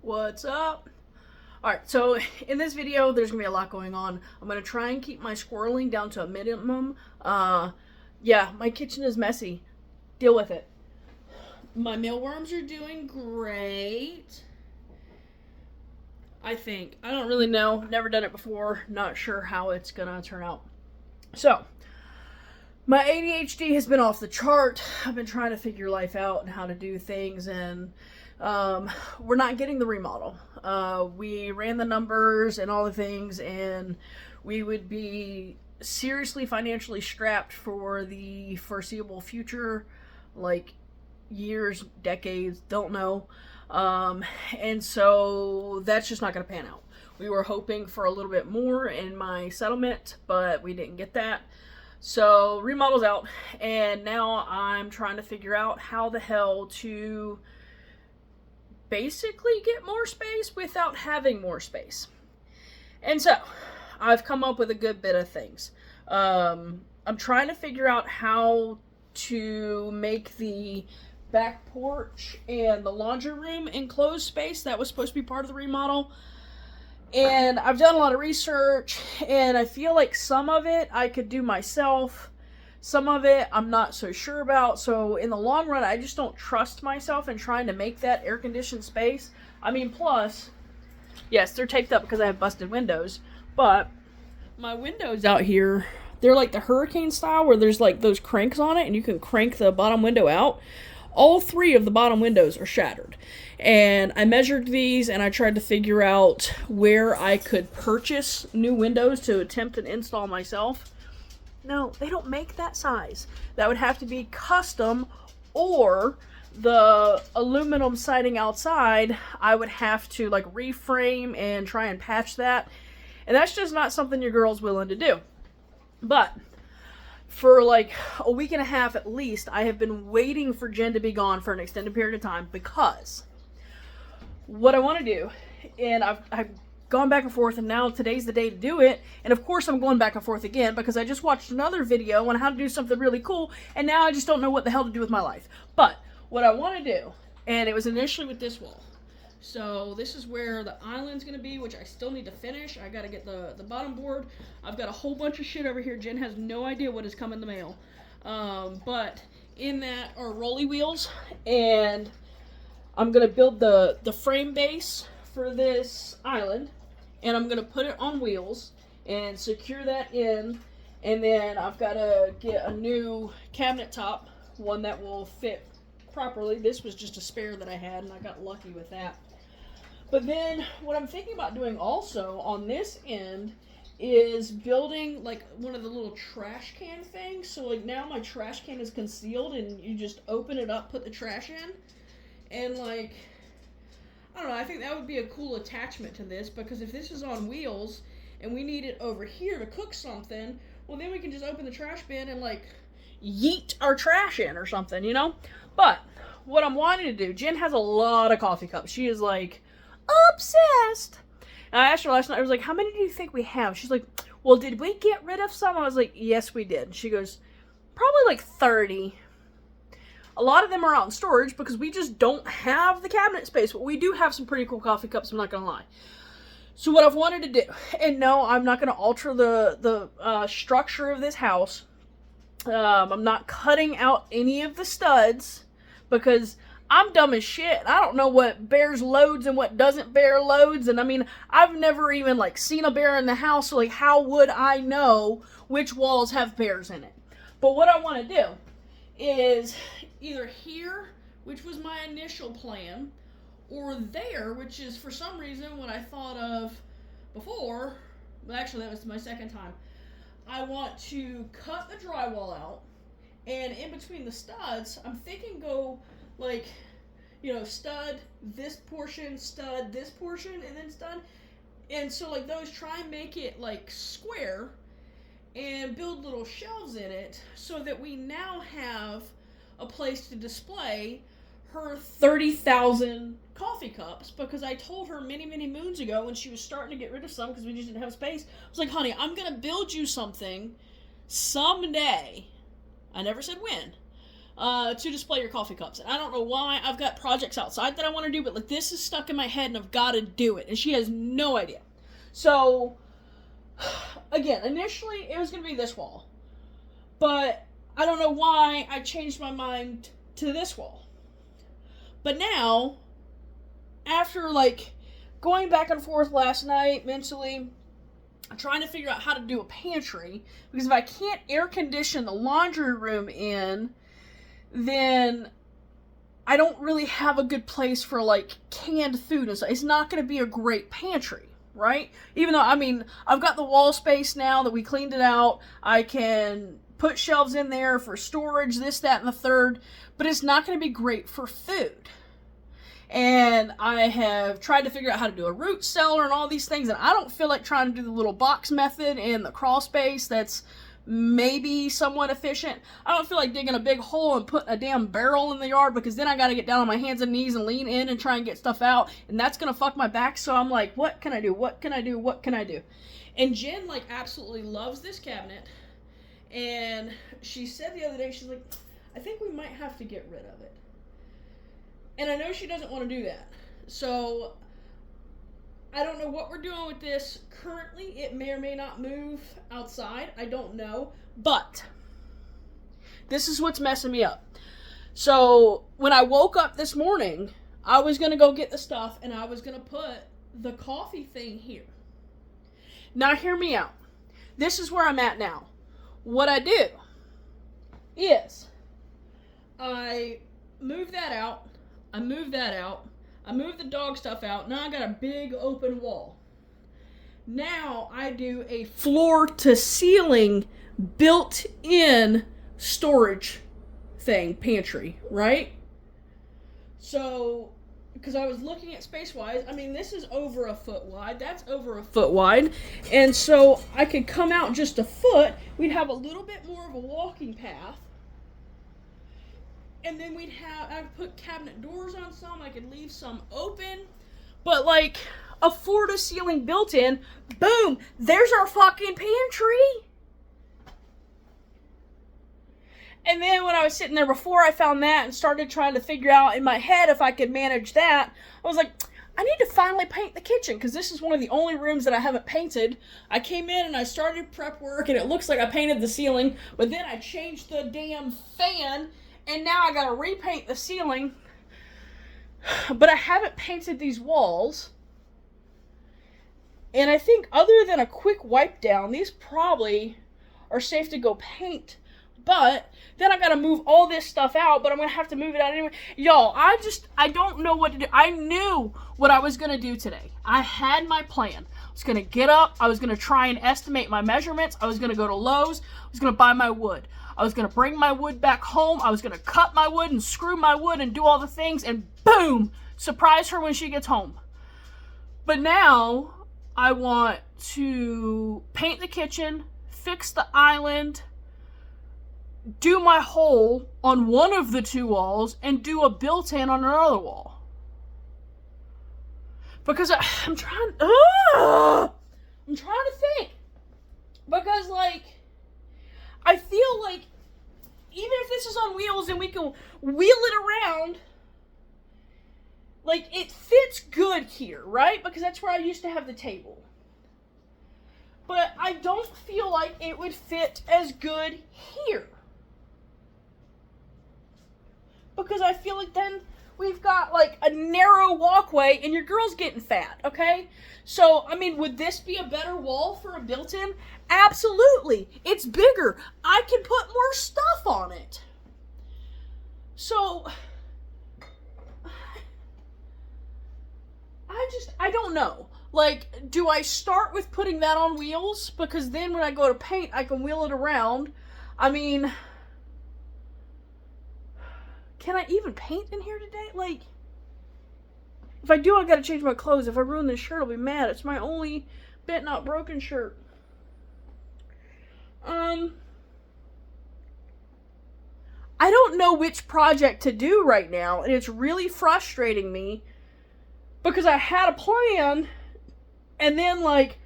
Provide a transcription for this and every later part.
What's up? Alright, so in this video, there's going to be a lot going on. I'm going to try and keep my squirreling down to a minimum. Yeah, my kitchen is messy. Deal with it. My mealworms are doing great. I think. I don't really know. Never done it before. Not sure how it's going to turn out. So, my ADHD has been off the chart. I've been trying to figure life out and how to do things, and we're not getting the remodel. We ran the numbers and all the things, and we would be seriously financially strapped for the foreseeable future, like years, decades, don't know. And so that's just not going to pan out. We were hoping for a little bit more in my settlement, but we didn't get that. So remodel's out, and now I'm trying to figure out how the hell to basically get more space without having more space. And so I've come up with a good bit of things. I'm trying to figure out how to make the back porch and the laundry room enclosed space. That was supposed to be part of the remodel. And I've done a lot of research, and I feel like some of it I could do myself. Some of it I'm not so sure about. So in the long run, I just don't trust myself in trying to make that air-conditioned space. I mean, plus, yes, they're taped up because I have busted windows. But my windows out here, they're like the hurricane style where there's like those cranks on it, and you can crank the bottom window out. All three of the bottom windows are shattered. And I measured these, and I tried to figure out where I could purchase new windows to attempt and install myself. No, they don't make that size. That would have to be custom, or the aluminum siding outside, I would have to like reframe and try and patch that. And that's just not something your girl's willing to do. But for like a week and a half at least, I have been waiting for Jen to be gone for an extended period of time, because what I want to do, and I've gone back and forth, and now today's the day to do it, and of course I'm going back and forth again because I just watched another video on how to do something really cool, and now I just don't know what the hell to do with my life. But what I want to do, and it was initially with this wall. So this is where the island's going to be, which I still need to finish. I got to get the bottom board. I've got a whole bunch of shit over here. Jen has no idea what has come in the mail. But in that are rolly wheels, and I'm going to build the frame base for this island, and I'm going to put it on wheels and secure that in, and then I've got to get a new cabinet top, one that will fit properly. This was just a spare that I had, and I got lucky with that. But then what I'm thinking about doing also on this end is building like one of the little trash can things. So like now my trash can is concealed, and you just open it up, put the trash in, and like, I don't know, I think that would be a cool attachment to this, because if this is on wheels and we need it over here to cook something, well then we can just open the trash bin and like yeet our trash in or something, you know? But what I'm wanting to do, Jen has a lot of coffee cups. She is like obsessed. And I asked her last night, I was like, how many do you think we have? She's like, well, did we get rid of some? I was like, yes, we did. She goes, probably like 30. A lot of them are out in storage because we just don't have the cabinet space, but we do have some pretty cool coffee cups, I'm not going to lie. So what I've wanted to do, and no, I'm not going to alter the structure of this house. I'm not cutting out any of the studs because I'm dumb as shit. I don't know what bears loads and what doesn't bear loads. And I mean, I've never even like seen a bear in the house. So like, how would I know which walls have bears in it? But what I want to do is either here, which was my initial plan, or there, which is for some reason what I thought of before. Well, actually, that was my second time. I want to cut the drywall out, and in between the studs, I'm thinking go like, you know, stud this portion, stud this portion, and then stud. And so like those, try and make it like square and build little shelves in it so that we now have a place to display her 30,000 coffee cups, because I told her many, many moons ago when she was starting to get rid of some because we just didn't have space, I was like, honey, I'm going to build you something someday. I never said when. to display your coffee cups. And I don't know why. I've got projects outside that I want to do, but like this is stuck in my head and I've got to do it. And she has no idea. So, again, initially it was going to be this wall. But I don't know why I changed my mind to this wall. But now, after like going back and forth last night mentally, trying to figure out how to do a pantry, because if I can't air condition the laundry room in, then I don't really have a good place for like canned food and stuff. It's not going to be a great pantry, right? Even though, I mean, I've got the wall space now that we cleaned it out. I can put shelves in there for storage, this, that, and the third, but it's not going to be great for food. And I have tried to figure out how to do a root cellar and all these things, and I don't feel like trying to do the little box method and the crawl space that's maybe somewhat efficient. I don't feel like digging a big hole and putting a damn barrel in the yard, because then I gotta get down on my hands and knees and lean in and try and get stuff out, and that's gonna fuck my back. So I'm like, what can I do? What can I do? What can I do? And Jen, like, absolutely loves this cabinet, and she said the other day, she's like, I think we might have to get rid of it. And I know she doesn't want to do that. So, I don't know what we're doing with this currently. It may or may not move outside. I don't know. But, this is what's messing me up. So, when I woke up this morning, I was going to go get the stuff, and I was going to put the coffee thing here. Now, hear me out. This is where I'm at now. What I do is, I move that out. I move that out. I move the dog stuff out. Now I got a big open wall. Now I do a floor to ceiling built-in storage thing, pantry, right? So, because I was looking at space-wise, I mean, this is over a foot wide. That's over a foot wide. And so I could come out just a foot. We'd have a little bit more of a walking path. And then I'd put cabinet doors on some, I could leave some open, but like, a floor to ceiling built in, boom, there's our fucking pantry. And then when I was sitting there before, I found that and started trying to figure out in my head if I could manage that. I was like, I need to finally paint the kitchen, because this is one of the only rooms that I haven't painted. I came in and I started prep work, and it looks like I painted the ceiling, but then I changed the damn fan, and now I gotta repaint the ceiling. But I haven't painted these walls. And I think other than a quick wipe down, these probably are safe to go paint. But then I gotta move all this stuff out, but I'm gonna have to move it out anyway. Y'all, I don't know what to do. I knew what I was gonna do today. I had my plan. I was gonna get up, I was gonna try and estimate my measurements, I was gonna go to Lowe's, I was gonna buy my wood. I was going to bring my wood back home. I was going to cut my wood and screw my wood and do all the things, and boom, surprise her when she gets home. But now I want to paint the kitchen, fix the island, do my hole on one of the two walls, and do a built-in on another wall. Because I'm trying to think. Because, like, I feel like even if this is on wheels and we can wheel it around, like, it fits good here, right? Because that's where I used to have the table. But I don't feel like it would fit as good here. Because I feel like then we've got, like, a narrow walkway and your girl's getting fat, okay? So, I mean, would this be a better wall for a built-in? Absolutely. It's bigger. I can put more stuff on it. So, I don't know. Like, do I start with putting that on wheels? Because then when I go to paint, I can wheel it around. I mean, can I even paint in here today? Like, if I do, I gotta change my clothes. If I ruin this shirt, I'll be mad. It's my only bent, not broken shirt. I don't know which project to do right now, and it's really frustrating me because I had a plan, and then, like,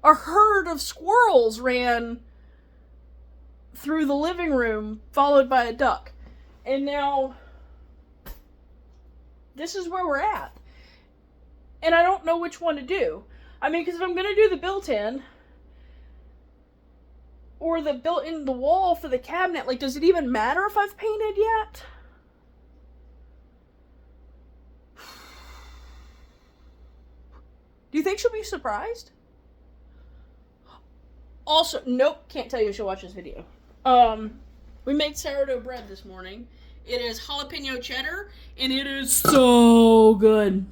a herd of squirrels ran through the living room, followed by a duck. And now, this is where we're at. And I don't know which one to do. I mean, because if I'm going to do the built-in, or the built-in the wall for the cabinet, like, does it even matter if I've painted yet? Do you think she'll be surprised? Also, nope, can't tell you she'll watch this video. We made sourdough bread this morning. It is jalapeno cheddar, and it is so good.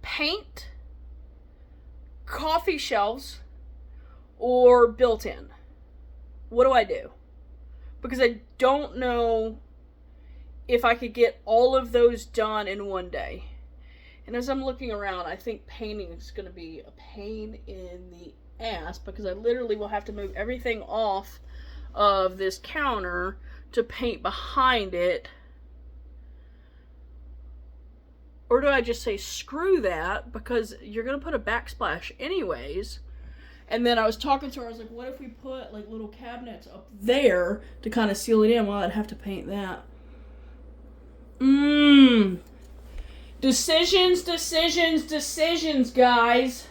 Paint, coffee shelves, or built-in. What do I do? Because I don't know if I could get all of those done in one day. And as I'm looking around, I think painting is going to be a pain in the ass, because I literally will have to move everything off of this counter to paint behind it. Or do I just say screw that, because you're going to put a backsplash anyways. And then I was talking to her, I was like, what if we put like little cabinets up there to kind of seal it in? Well, I'd have to paint that. Decisions, decisions, decisions, guys.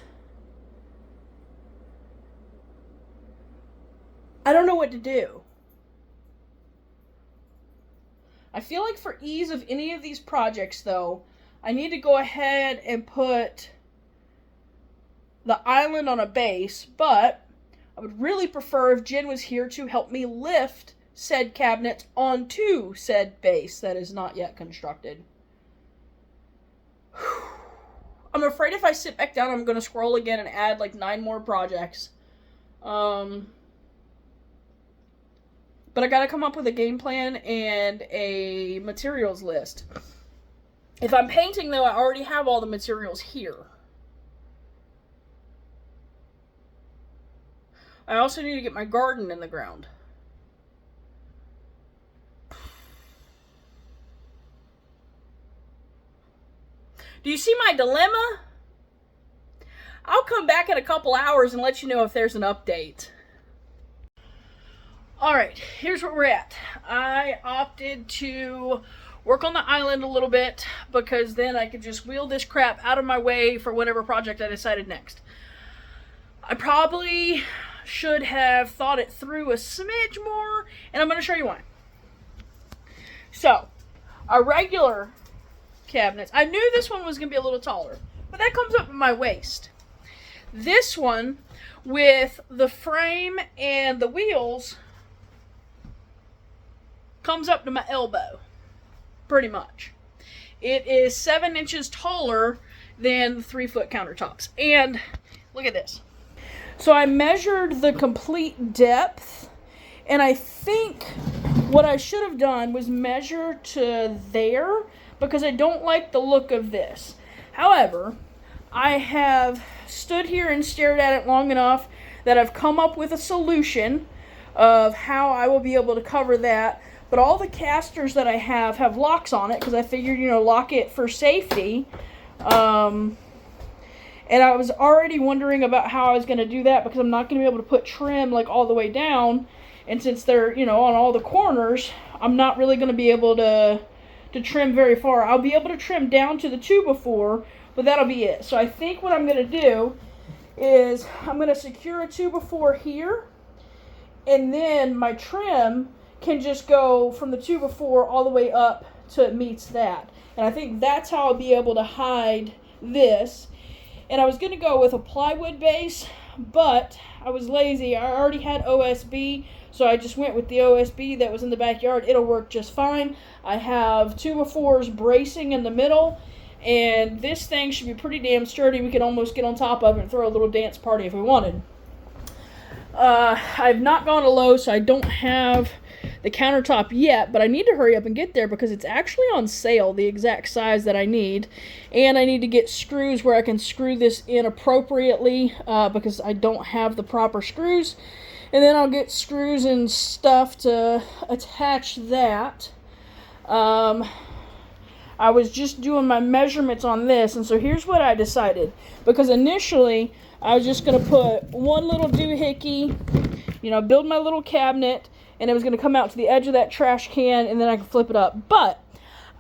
I don't know what to do. I feel like for ease of any of these projects, though, I need to go ahead and put the island on a base, but I would really prefer if Jen was here to help me lift said cabinets onto said base that is not yet constructed. I'm afraid if I sit back down, I'm going to scroll again and add like 9 more projects. But I got to come up with a game plan and a materials list. If I'm painting, though, I already have all the materials here. I also need to get my garden in the ground. Do you see my dilemma? I'll come back in a couple hours and let you know if there's an update. Alright, here's where we're at. I opted to work on the island a little bit, because then I could just wheel this crap out of my way for whatever project I decided next. I probably should have thought it through a smidge more, and I'm going to show you why. So, our regular cabinets, I knew this one was going to be a little taller, but that comes up in my waist. This one, with the frame and the wheels, comes up to my elbow, pretty much. It is 7 inches taller than the 3-foot countertops. And look at this. So I measured the complete depth, and I think what I should have done was measure to there, because I don't like the look of this. However, I have stood here and stared at it long enough that I've come up with a solution of how I will be able to cover that. But all the casters that I have locks on it, because I figured, lock it for safety. And I was already wondering about how I was going to do that, because I'm not going to be able to put trim like all the way down. And since they're, on all the corners, I'm not really going to be able to trim very far. I'll be able to trim down to the 2x4, but that'll be it. So I think what I'm going to do is I'm going to secure a 2x4 here, and then my trim can just go from the 2x4 all the way up till it meets that. And I think that's how I'll be able to hide this. And I was going to go with a plywood base, but I was lazy. I already had OSB, so I just went with the OSB that was in the backyard. It'll work just fine. I have 2x4s bracing in the middle, and this thing should be pretty damn sturdy. We could almost get on top of it and throw a little dance party if we wanted. I've not gone to Lowe's, so I don't have the countertop yet, but I need to hurry up and get there because it's actually on sale, the exact size that I need. And I need to get screws where I can screw this in appropriately, because I don't have the proper screws. And then I'll get screws and stuff to attach that. I I was just doing my measurements on this, and so here's what I decided. Because initially, I was just going to put one little doohickey, you know, build my little cabinet, and it was going to come out to the edge of that trash can, and then I can flip it up. But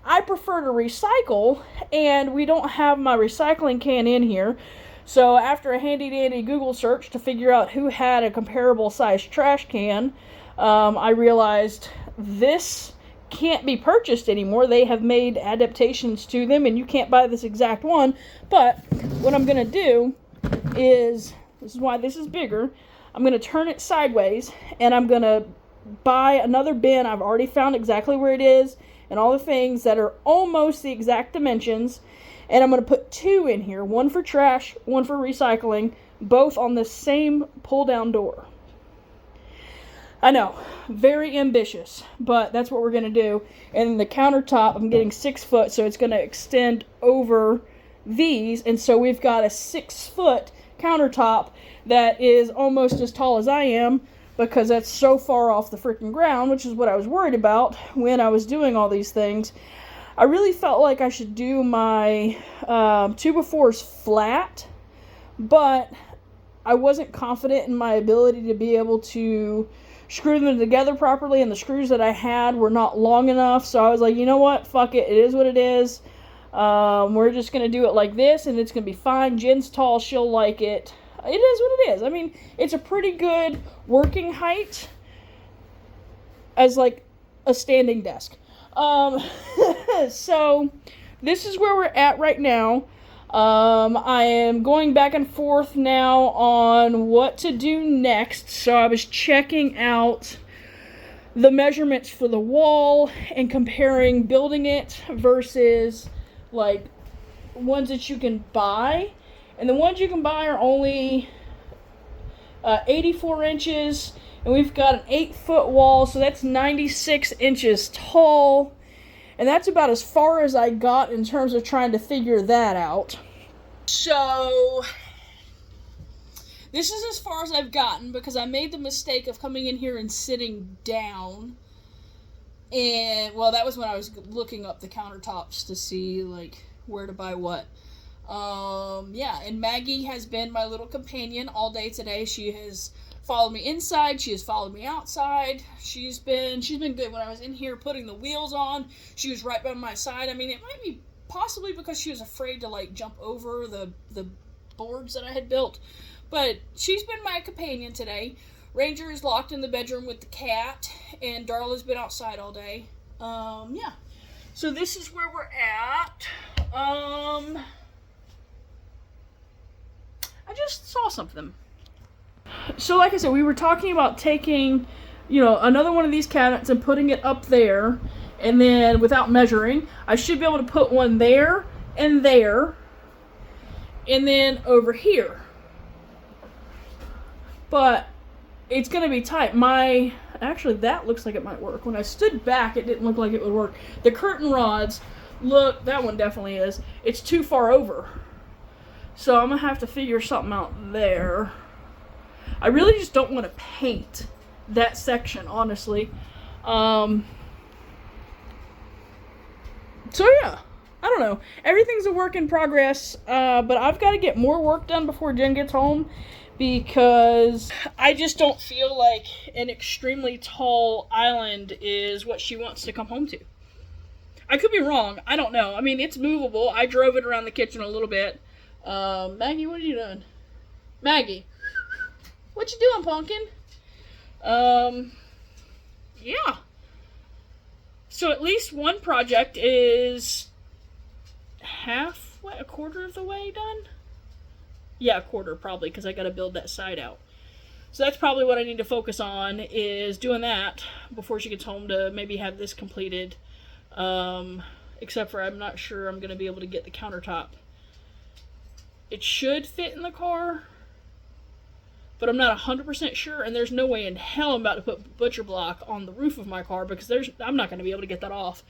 I prefer to recycle, and we don't have my recycling can in here. So after a handy-dandy Google search to figure out who had a comparable sized trash can, I realized this can't be purchased anymore. They have made adaptations to them, and you can't buy this exact one. But what I'm going to do is, this is why this is bigger, I'm going to turn it sideways, and I'm going to buy another bin. I've already found exactly where it is and all the things that are almost the exact dimensions, and I'm going to put two in here, one for trash, one for recycling, both on the same pull-down door. I know, very ambitious, but that's what we're going to do. And the countertop, I'm getting 6 foot, so it's going to extend over these, and so we've got a 6 foot countertop that is almost as tall as I am, because that's so far off the freaking ground, which is what I was worried about when I was doing all these things. I really felt like I should do my 2x4s flat, but I wasn't confident in my ability to be able to screw them together properly, and the screws that I had were not long enough, so I was like, you know what, fuck it, it is what it is. We're just going to do it like this, and it's going to be fine. Jen's tall, she'll like it. It is what it is. I mean, it's a pretty good working height as like a standing desk. So this is where we're at right now. I am going back and forth now on what to do next. So I was checking out the measurements for the wall and comparing building it versus like ones that you can buy. And the ones you can buy are only 84 inches. And we've got an 8 foot wall, so that's 96 inches tall. And that's about as far as I got in terms of trying to figure that out. So this is as far as I've gotten, because I made the mistake of coming in here and sitting down. And, well, that was when I was looking up the countertops to see, like, where to buy what. Yeah, and Maggie has been my little companion all day today. She has followed me inside, she has followed me outside. She's been good. When I was in here putting the wheels on, she was right by my side. I mean, it might be possibly because she was afraid to, like, jump over the boards that I had built. But she's been my companion today. Ranger is locked in the bedroom with the cat, and Darla's been outside all day. Yeah. So this is where we're at. I just saw something. So like I said, we were talking about taking, you know, another one of these cabinets and putting it up there, and then without measuring, I should be able to put one there, and then over here. But it's going to be tight. Actually, that looks like it might work. When I stood back, it didn't look like it would work. The curtain rods, look, that one definitely is. It's too far over. So I'm going to have to figure something out there. I really just don't want to paint that section, honestly. So yeah, I don't know. Everything's a work in progress, but I've got to get more work done before Jen gets home, because I just don't feel like an extremely tall island is what she wants to come home to. I could be wrong. I don't know. I mean, it's movable. I drove it around the kitchen a little bit. Maggie, what are you doing? Maggie, what you doing, pumpkin? Yeah. So at least one project is a quarter of the way done? Yeah, a quarter probably, because I got to build that side out. So that's probably what I need to focus on, is doing that before she gets home, to maybe have this completed. Except for I'm not sure I'm going to be able to get the countertop. It should fit in the car, but I'm not 100% sure, and there's no way in hell I'm about to put butcher block on the roof of my car, because I'm not going to be able to get that off.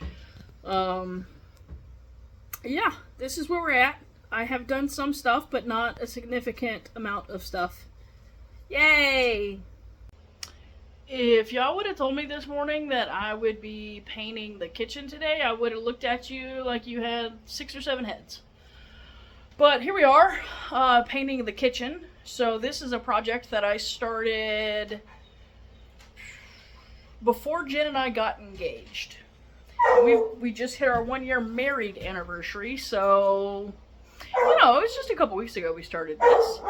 Yeah, this is where we're at. I have done some stuff, but not a significant amount of stuff. Yay! If y'all would have told me this morning that I would be painting the kitchen today, I would have looked at you like you had 6 or 7 heads. But here we are, painting the kitchen. So this is a project that I started before Jen and I got engaged. We just hit our 1-year married anniversary, so, you know, it was just a couple weeks ago we started this.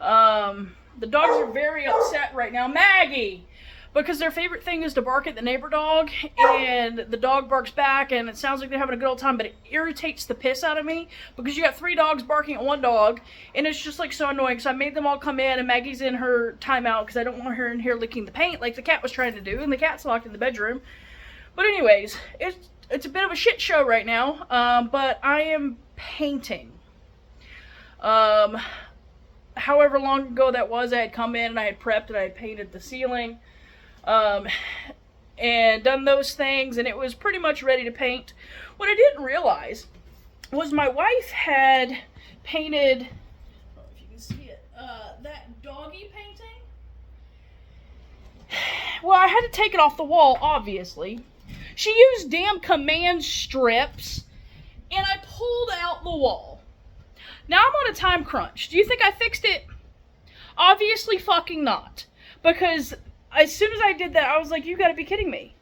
The dogs are very upset right now. Maggie! Because their favorite thing is to bark at the neighbor dog, and the dog barks back, and it sounds like they're having a good old time, but it irritates the piss out of me, because you got 3 dogs barking at 1 dog, and it's just like so annoying. So I made them all come in, and Maggie's in her timeout, because I don't want her in here licking the paint like the cat was trying to do, and the cat's locked in the bedroom. But anyways, it's a bit of a shit show right now, but I am painting. However long ago that was, I had come in, and I had prepped, and I had painted the ceiling. And done those things, and it was pretty much ready to paint. What I didn't realize was my wife had painted, I don't know if you can see it, that doggy painting. Well, I had to take it off the wall, obviously. She used damn command strips, and I pulled out the wall. Now I'm on a time crunch. Do you think I fixed it? Obviously fucking not. Because as soon as I did that, I was like, you gotta be kidding me.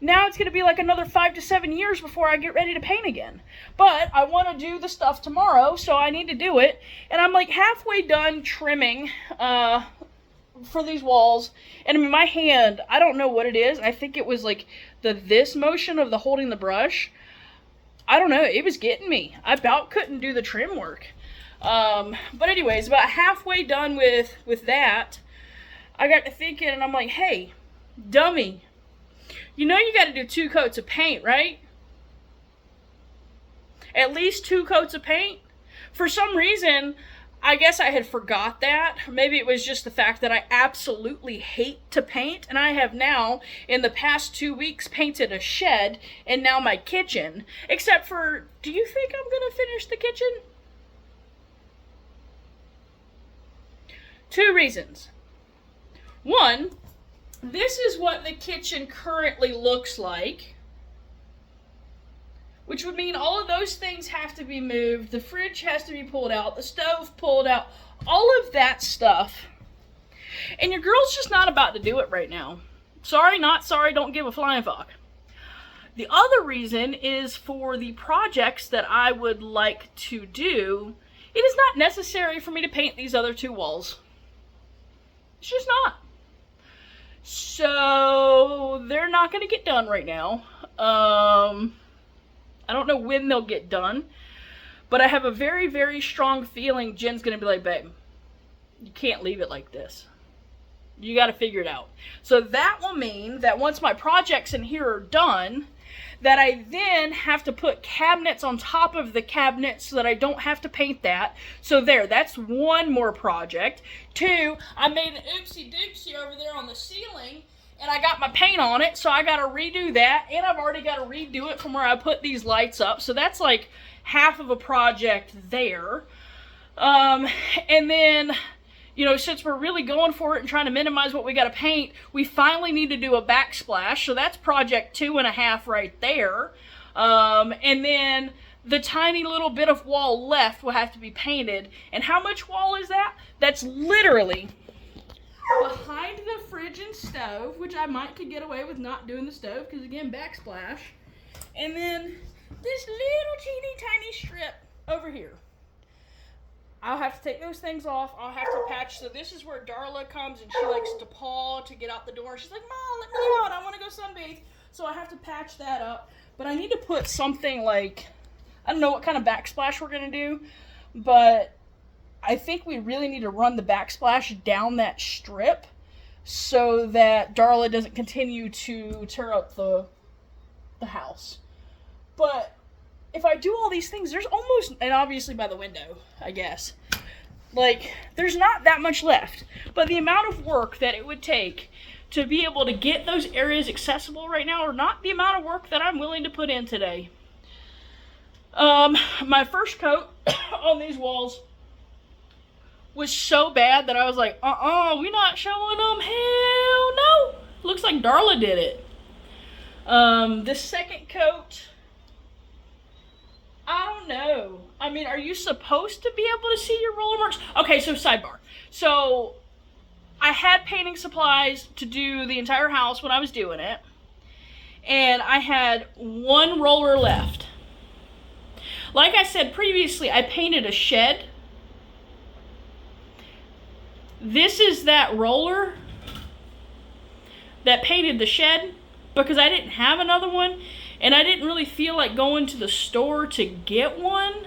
Now it's gonna be like another 5 to 7 years before I get ready to paint again. But I want to do the stuff tomorrow, so I need to do it. And I'm like halfway done trimming for these walls. And I mean, my hand, I don't know what it is. I think it was like this motion of the holding the brush. I don't know, it was getting me. I about couldn't do the trim work. But anyways, about halfway done with that, I got to thinking, and I'm like, hey, dummy, you know you got to do 2 coats of paint, right? At least 2 coats of paint. For some reason, I guess I had forgot that. Maybe it was just the fact that I absolutely hate to paint, and I have now, in the past 2 weeks, painted a shed, and now my kitchen. Except for, do you think I'm going to finish the kitchen? 2 reasons. 1, this is what the kitchen currently looks like, which would mean all of those things have to be moved, the fridge has to be pulled out, the stove pulled out, all of that stuff. And your girl's just not about to do it right now. Sorry, not sorry, don't give a flying fuck. The other reason is for the projects that I would like to do, it is not necessary for me to paint these other 2 walls. It's just not. So they're not going to get done right now. I don't know when they'll get done, but I have a very, very strong feeling Jen's going to be like, babe, you can't leave it like this. You got to figure it out. So that will mean that once my projects in here are done, that I then have to put cabinets on top of the cabinets so that I don't have to paint that. So there, that's 1 more project. 2, I made an oopsie doopsie over there on the ceiling, and I got my paint on it, so I got to redo that, and I've already got to redo it from where I put these lights up. So that's like half of a project there. And then, you know, since we're really going for it and trying to minimize what we got to paint, we finally need to do a backsplash. So that's project 2.5 right there. And then the tiny little bit of wall left will have to be painted. And how much wall is that? That's literally behind the fridge and stove, which I might could get away with not doing the stove, because again, backsplash. And then this little teeny tiny strip over here. I'll have to take those things off. I'll have to patch. So this is where Darla comes, and she likes to paw to get out the door. She's like, Mom, let me out. I want to go sunbathe. So I have to patch that up. But I need to put something like, I don't know what kind of backsplash we're going to do, but I think we really need to run the backsplash down that strip so that Darla doesn't continue to tear up the house. But if I do all these things, there's almost, and obviously by the window, I guess, like, there's not that much left. But the amount of work that it would take to be able to get those areas accessible right now are not the amount of work that I'm willing to put in today. My first coat on these walls was so bad that I was like, we're not showing them. Hell no. Looks like Darla did it. This second coat, I don't know. I mean, are you supposed to be able to see your roller marks? Okay, so sidebar. So I had painting supplies to do the entire house when I was doing it, and I had one roller left. Like I said previously, I painted a shed. This is that roller that painted the shed, because I didn't have another one, and I didn't really feel like going to the store to get one.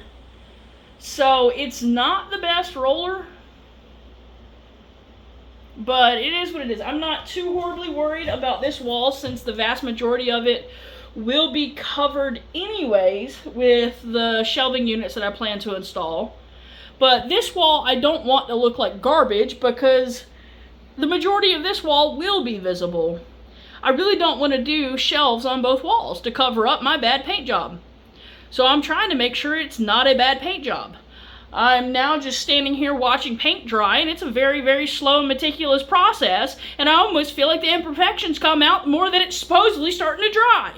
So it's not the best roller, but it is what it is. I'm not too horribly worried about this wall, since the vast majority of it will be covered anyways with the shelving units that I plan to install. But this wall I don't want to look like garbage, because the majority of this wall will be visible. I really don't want to do shelves on both walls to cover up my bad paint job. So I'm trying to make sure it's not a bad paint job. I'm now just standing here watching paint dry, and it's a very, very slow and meticulous process, and I almost feel like the imperfections come out more than it's supposedly starting to dry.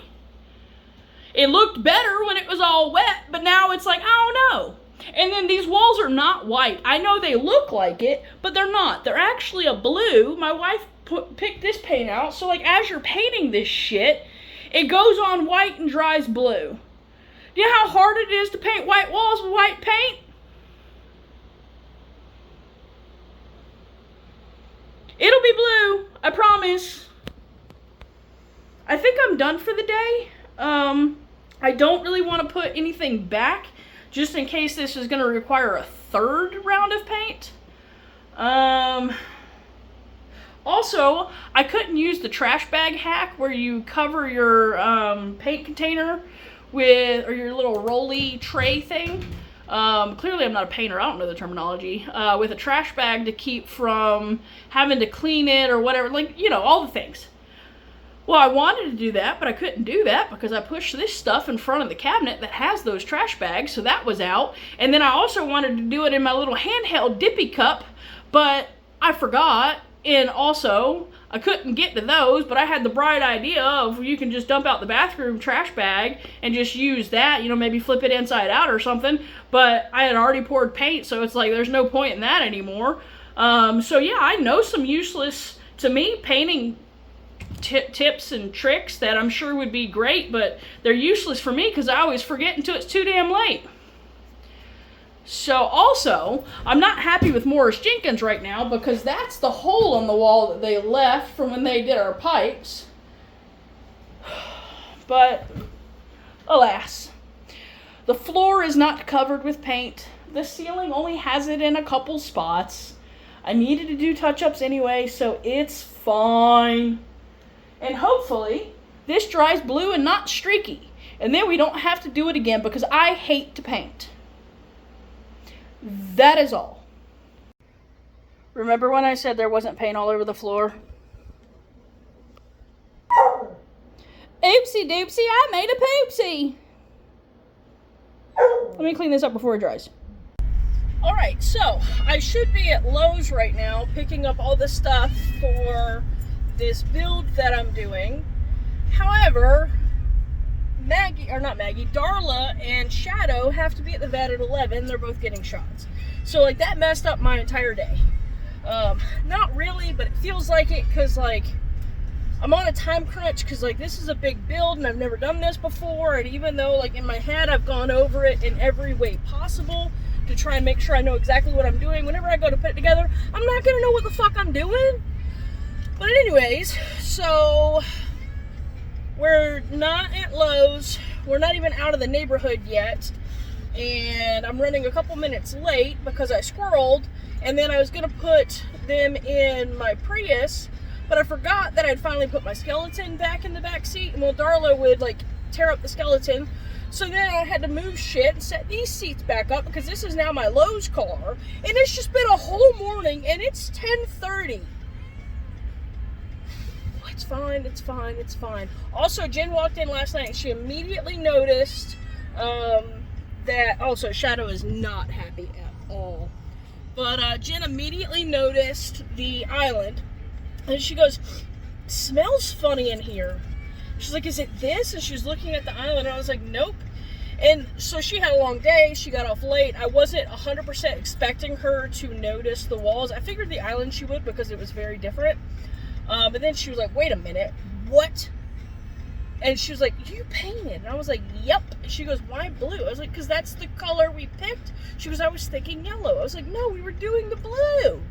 It looked better when it was all wet, but now it's like, I don't know. And then these walls are not white. I know they look like it, but they're not. They're actually a blue. My wife picked this paint out, so like as you're painting this shit, it goes on white and dries blue. Do you know how hard it is to paint white walls with white paint? It'll be blue, I promise. I think I'm done for the day. I don't really want to put anything back, just in case this is going to require a third round of paint. Also, I couldn't use the trash bag hack where you cover your paint container with, or your little rolly tray thing. Clearly I'm not a painter, I don't know the terminology, with a trash bag to keep from having to clean it or whatever, like, you know, all the things. Well, I wanted to do that, but I couldn't do that because I pushed this stuff in front of the cabinet that has those trash bags, so that was out. And then I also wanted to do it in my little handheld dippy cup, but I forgot, and also I couldn't get to those, but I had the bright idea of you can just dump out the bathroom trash bag and just use that, you know, maybe flip it inside out or something, but I had already poured paint, so it's like there's no point in that anymore. So yeah, I know some useless, to me, painting tips and tricks that I'm sure would be great, but they're useless for me because I always forget until it's too damn late. So also, I'm not happy with Morris Jenkins right now because that's the hole in the wall that they left from when they did our pipes. But alas, the floor is not covered with paint. The ceiling only has it in a couple spots. I needed to do touch-ups anyway, so it's fine. And hopefully, this dries blue and not streaky. And then we don't have to do it again because I hate to paint. That is all. Remember when I said there wasn't paint all over the floor? Oopsie doopsie, I made a poopsie. Let me clean this up before it dries. Alright, so I should be at Lowe's right now picking up all the stuff for this build that I'm doing. However, Darla and Shadow have to be at the vet at 11. They're both getting shots. So like that messed up my entire day. Not really, but it feels like it because like I'm on a time crunch because like this is a big build and I've never done this before, and even though like in my head I've gone over it in every way possible to try and make sure I know exactly what I'm doing, whenever I go to put it together, I'm not gonna know what the fuck I'm doing. But anyways, so we're not at Lowe's. We're not even out of the neighborhood yet. And I'm running a couple minutes late because I squirreled. And then I was going to put them in my Prius. But I forgot that I'd finally put my skeleton back in the back seat. And well, Darla would like tear up the skeleton. So then I had to move shit and set these seats back up because this is now my Lowe's car. And it's just been a whole morning and it's 10:30. It's fine, it's fine, it's fine. Also, Jen walked in last night and she immediately noticed that, also, Shadow is not happy at all. But Jen immediately noticed the island and she goes, smells funny in here. She's like, is it this? And she was looking at the island, and I was like, nope. And so she had a long day. She got off late. I wasn't 100% expecting her to notice the walls. I figured the island she would because it was very different. But then she was like, wait a minute, what? And she was like, you painted? And I was like, yep. And she goes, why blue? I was like, because that's the color we picked. She goes, I was thinking yellow. I was like, no, we were doing the blue.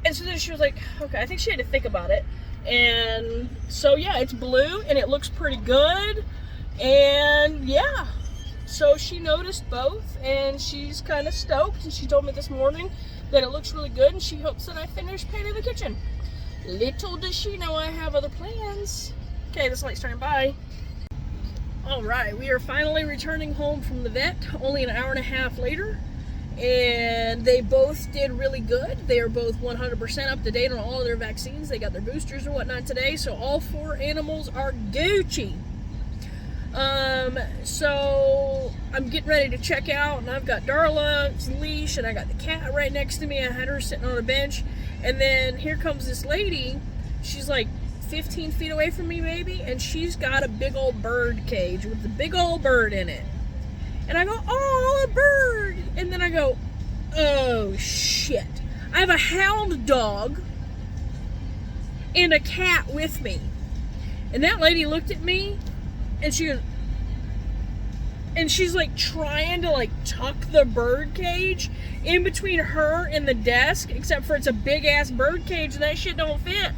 And so then she was like, okay, I think she had to think about it. And so, yeah, it's blue, and it looks pretty good. And, yeah. So she noticed both, and she's kind of stoked. And she told me this morning that it looks really good, and she hopes that I finish painting the kitchen. Little does she know I have other plans. Okay, this light's turning. Bye. All right, we are finally returning home from the vet, only an hour and a half later. And they both did really good. They are both 100% up to date on all of their vaccines. They got their boosters and whatnot today, so all 4 animals are Gucci. So I'm getting ready to check out, and I've got Darla's leash, and I got the cat right next to me. I had her sitting on a bench, and then here comes this lady. She's like 15 feet away from me, maybe, and she's got a big old bird cage with a big old bird in it. And I go, oh, a bird. And then I go, oh, shit. I have a hound dog and a cat with me. And that lady looked at me, and she goes, and she's like trying to like tuck the bird cage in between her and the desk, except for it's a big ass bird cage and that shit don't fit.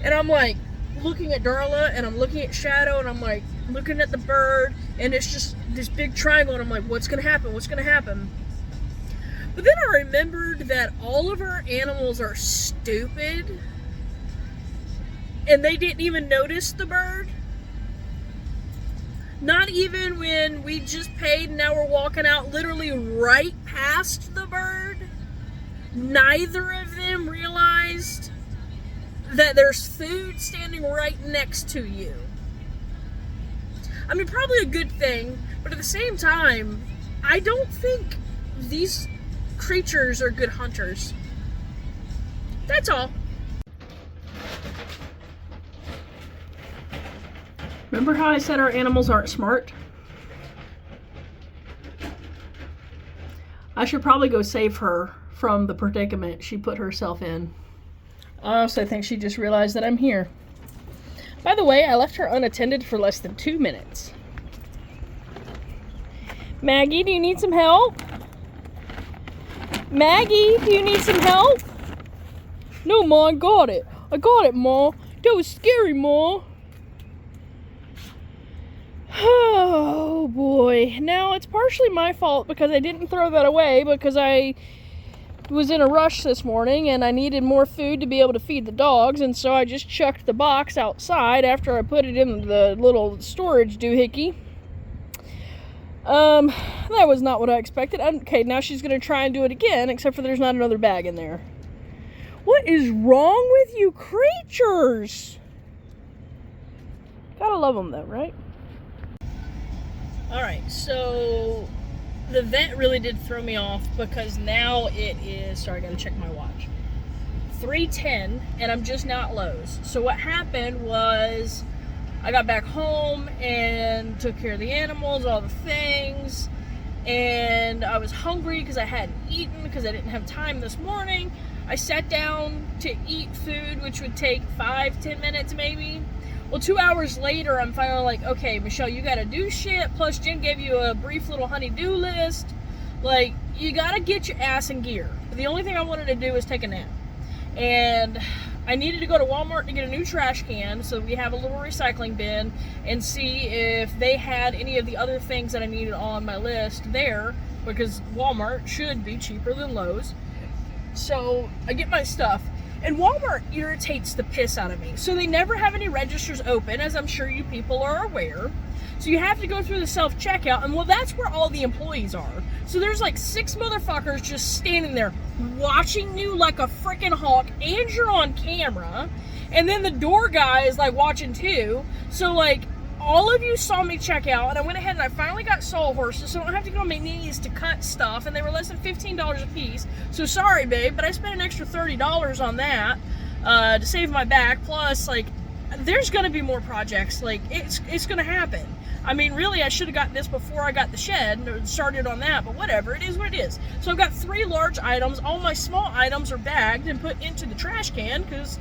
And I'm like looking at Darla, and I'm looking at Shadow, and I'm like looking at the bird, and it's just this big triangle, and I'm like, what's gonna happen? What's gonna happen? But then I remembered that all of our animals are stupid, and they didn't even notice the bird. Not even when we just paid and now we're walking out literally right past the bird. Neither of them realized that there's food standing right next to you. I mean, probably a good thing, but at the same time, I don't think these creatures are good hunters. That's all. Remember how I said our animals aren't smart? I should probably go save her from the predicament she put herself in. I also think she just realized that I'm here. By the way, I left her unattended for less than 2 minutes. Maggie, do you need some help? Maggie, do you need some help? No, Ma, I got it. I got it, Ma. That was scary, Ma. Oh, boy. Now, it's partially my fault because I didn't throw that away because I was in a rush this morning and I needed more food to be able to feed the dogs, and so I just chucked the box outside after I put it in the little storage doohickey. That was not what I expected. Okay, now she's going to try and do it again, except for there's not another bag in there. What is wrong with you creatures? Gotta love them though, right? Alright, so the vet really did throw me off because now it is, sorry, I gotta check my watch, 3:10, and I'm just now at Lowe's. So what happened was I got back home and took care of the animals, all the things, and I was hungry because I hadn't eaten because I didn't have time this morning. I sat down to eat food, which would take 5-10 minutes maybe. Well, 2 hours later, I'm finally like, okay, Michelle, you gotta do shit. Plus, Jen gave you a brief little honey-do list. Like, you gotta get your ass in gear. The only thing I wanted to do was take a nap. And I needed to go to Walmart to get a new trash can, so we have a little recycling bin, and see if they had any of the other things that I needed on my list there, because Walmart should be cheaper than Lowe's. So I get my stuff. And Walmart irritates the piss out of me. So they never have any registers open, as I'm sure you people are aware. So you have to go through the self-checkout, and well, that's where all the employees are. So there's like 6 motherfuckers just standing there watching you like a freaking hawk, and you're on camera. And then the door guy is like watching too. So like, all of you saw me check out, and I went ahead and I finally got sawhorses, so I don't have to go on my knees to cut stuff, and they were less than $15 a piece. So sorry, babe, but I spent an extra $30 on that. to save my back. Plus, like, there's gonna be more projects. Like, it's gonna happen. I mean, really, I should have gotten this before I got the shed and started on that, but whatever, it is what it is. So I've got 3 large items. All my small items are bagged and put into the trash can because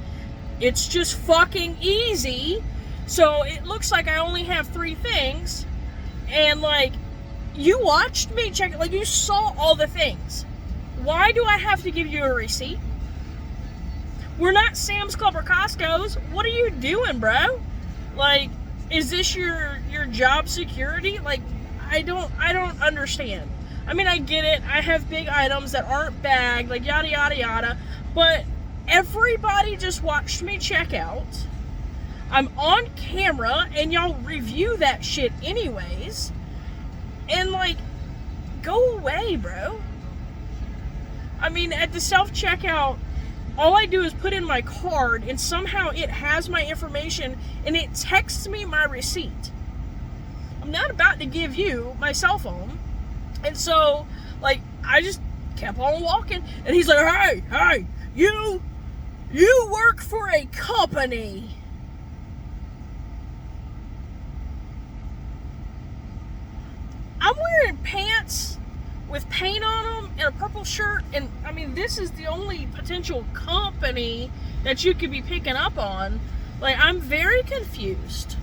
it's just fucking easy. So it looks like I only have 3 things. And, like, you watched me check it. Like, you saw all the things. Why do I have to give you a receipt? We're not Sam's Club or Costco's. What are you doing, bro? Like, is this your job security? Like, I don't understand. I mean, I get it. I have big items that aren't bagged, like yada yada yada. But everybody just watched me check out. I'm on camera, and y'all review that shit anyways. And, like, go away, bro. I mean, at the self-checkout, all I do is put in my card, and somehow it has my information, and it texts me my receipt. I'm not about to give you my cell phone. And so, like, I just kept on walking, and he's like, hey, you work for a company. I'm wearing pants with paint on them and a purple shirt, and I mean, this is the only potential company that you could be picking up on. Like, I'm very confused.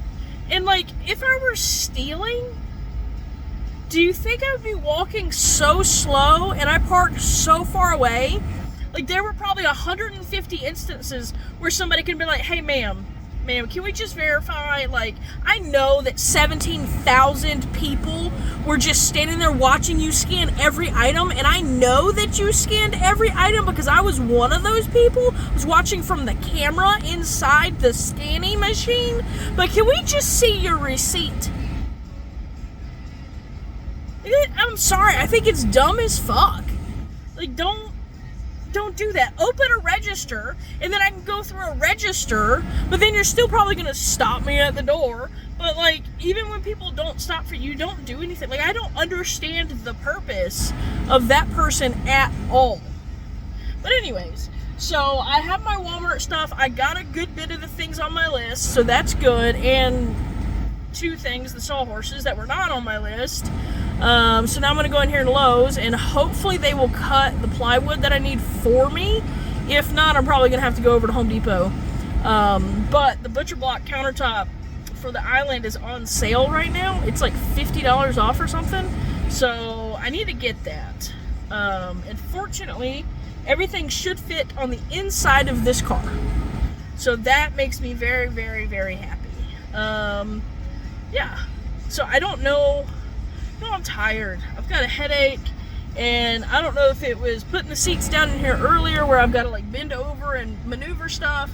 And, like, if I were stealing, do you think I would be walking so slow and I parked so far away? Like, there were probably 150 instances where somebody could be like, hey, ma'am, can we just verify? Like, I know that 17,000 people were just standing there watching you scan every item, and I know that you scanned every item because I was one of those people. I was watching from the camera inside the scanning machine. But can we just see your receipt? I'm sorry, I think it's dumb as fuck. Like, don't do that. Open a register, and then I can go through a register, but then you're still probably going to stop me at the door. But, like, even when people don't stop for you, don't do anything. Like, I don't understand the purpose of that person at all. But anyways, so I have my Walmart stuff. I got a good bit of the things on my list, so that's good. And 2 things, the sawhorses, that were not on my list. So now I'm going to go in here to Lowe's, and hopefully they will cut the plywood that I need for me. If not, I'm probably going to have to go over to Home Depot. But the butcher block countertop for the island is on sale right now. It's like $50 off or something. So I need to get that. And fortunately, everything should fit on the inside of this car. So that makes me very, very, very happy. Yeah. So I don't know. No, I'm tired. I've got a headache, and I don't know if it was putting the seats down in here earlier where I've got to, like, bend over and maneuver stuff,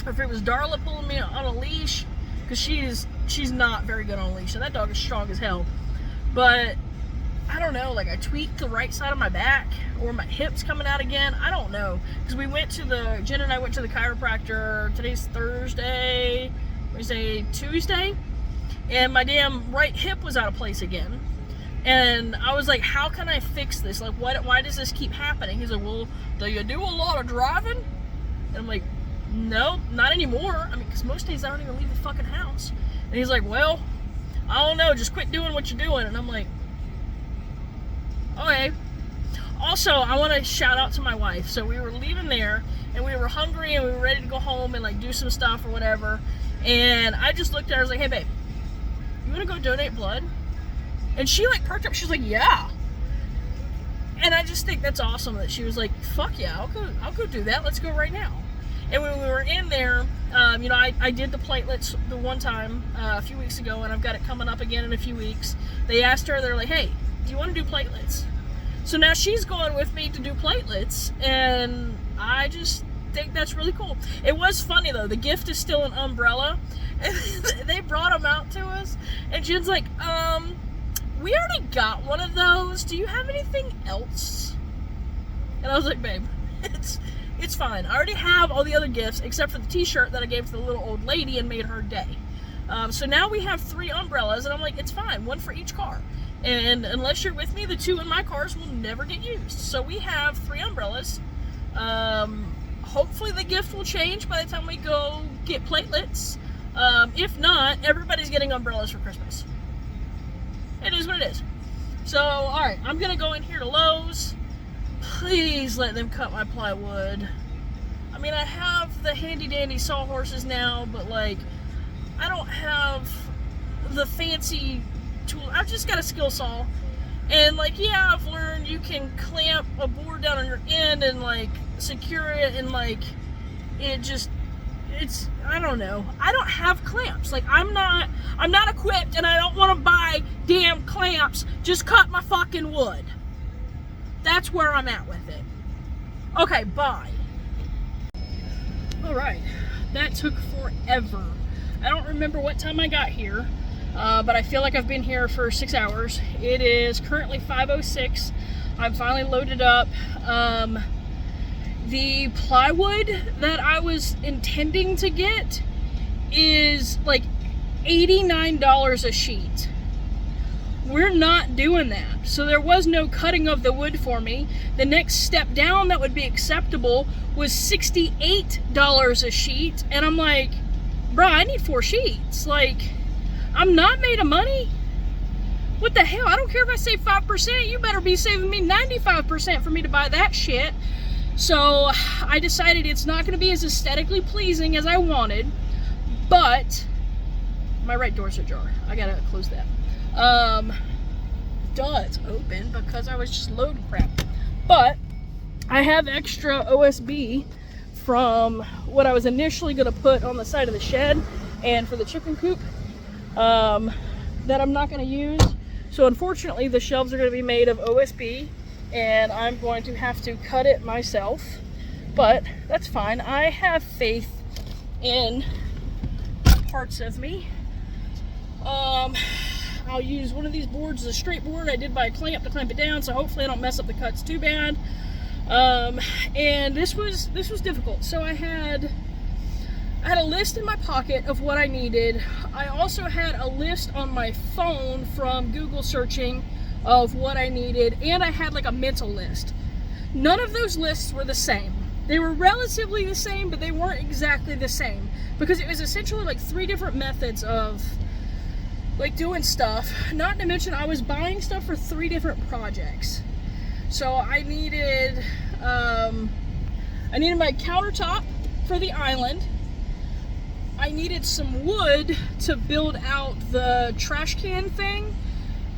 or if it was Darla pulling me on a leash, because she's not very good on a leash, and that dog is strong as hell. But I don't know, like, I tweaked the right side of my back, or my hips coming out again. I don't know, because Jen and I went to the chiropractor. Today's Thursday, Tuesday, and my damn right hip was out of place again. And I was like, how can I fix this? Like, why does this keep happening? He's like, well, do you do a lot of driving? And I'm like, no, not anymore. I mean, because most days I don't even leave the fucking house. And he's like, well, I don't know, just quit doing what you're doing. And I'm like, okay. Also, I want to shout out to my wife. So we were leaving there, and we were hungry, and we were ready to go home and, like, do some stuff or whatever. And I just looked at her, I was like, hey, babe, you want to go donate blood? And she, like, perked up. She's like, yeah. And I just think that's awesome that she was like, fuck yeah, I'll go do that. Let's go right now. And when we were in there, you know, I did the platelets the one time a few weeks ago, and I've got it coming up again in a few weeks. They asked her, they're like, hey, do you want to do platelets? So now she's going with me to do platelets, and I just think that's really cool. It was funny, though. The gift is still an umbrella, and they brought them out to us, and Jen's like, we already got one of those. Do you have anything else? And I was like, babe, it's fine. I already have all the other gifts except for the t-shirt that I gave to the little old lady and made her day. So now we have 3 umbrellas, and I'm like, it's fine. 1 for each car. And unless you're with me, the 2 in my cars will never get used. So we have 3 umbrellas. hopefully the gift will change by the time we go get platelets. If not, everybody's getting umbrellas for Christmas. It is what it is. So, alright, I'm gonna go in here to Lowe's. Please let them cut my plywood. I mean, I have the handy dandy sawhorses now, but like, I don't have the fancy tool. I've just got a skill saw. And like, yeah, I've learned you can clamp a board down on your end and like secure it, and like, it's, I don't know. I don't have clamps. Like, I'm not equipped, and I don't want to buy damn clamps. Just cut my fucking wood. That's where I'm at with it. Okay, bye. Alright, that took forever. I don't remember what time I got here, but I feel like I've been here for 6 hours. It is currently 5:06. I'm finally loaded up. The plywood that I was intending to get is like $89 a sheet. We're not doing that. So there was no cutting of the wood for me. The next step down that would be acceptable was $68 a sheet. And I'm like, bruh, I need 4 sheets. Like, I'm not made of money. What the hell? I don't care if I save 5%. You better be saving me 95% for me to buy that shit. So I decided it's not going to be as aesthetically pleasing as I wanted, but my right door's ajar. I gotta close that. Duh, it's open because I was just loading crap. But I have extra OSB from what I was initially going to put on the side of the shed and for the chicken coop that I'm not going to use. So unfortunately, the shelves are going to be made of OSB, and I'm going to have to cut it myself, but that's fine. I have faith in parts of me. I'll use one of these boards as a straight board. I did buy a clamp to clamp it down, so hopefully I don't mess up the cuts too bad. And this was difficult. So I had a list in my pocket of what I needed. I also had a list on my phone from Google searching of what I needed, and I had like a mental list. None of those lists were the same. They were relatively the same, but they weren't exactly the same, because it was essentially like 3 different methods of like doing stuff. Not to mention I was buying stuff for 3 different projects. So I needed my countertop for the island. I needed some wood to build out the trash can thing.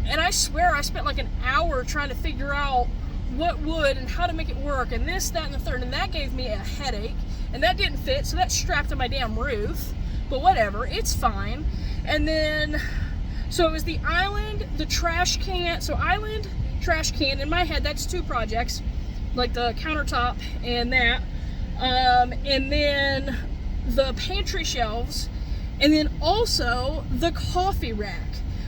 And I swear I spent like an hour trying to figure out what wood and how to make it work, and this, that, and the third, and that gave me a headache, and that didn't fit, so that's strapped to my damn roof. But whatever, it's fine. And then, so it was the island, the trash can. So island, trash can, in my head, that's 2 projects, like the countertop and that. And then the pantry shelves, and then also the coffee rack.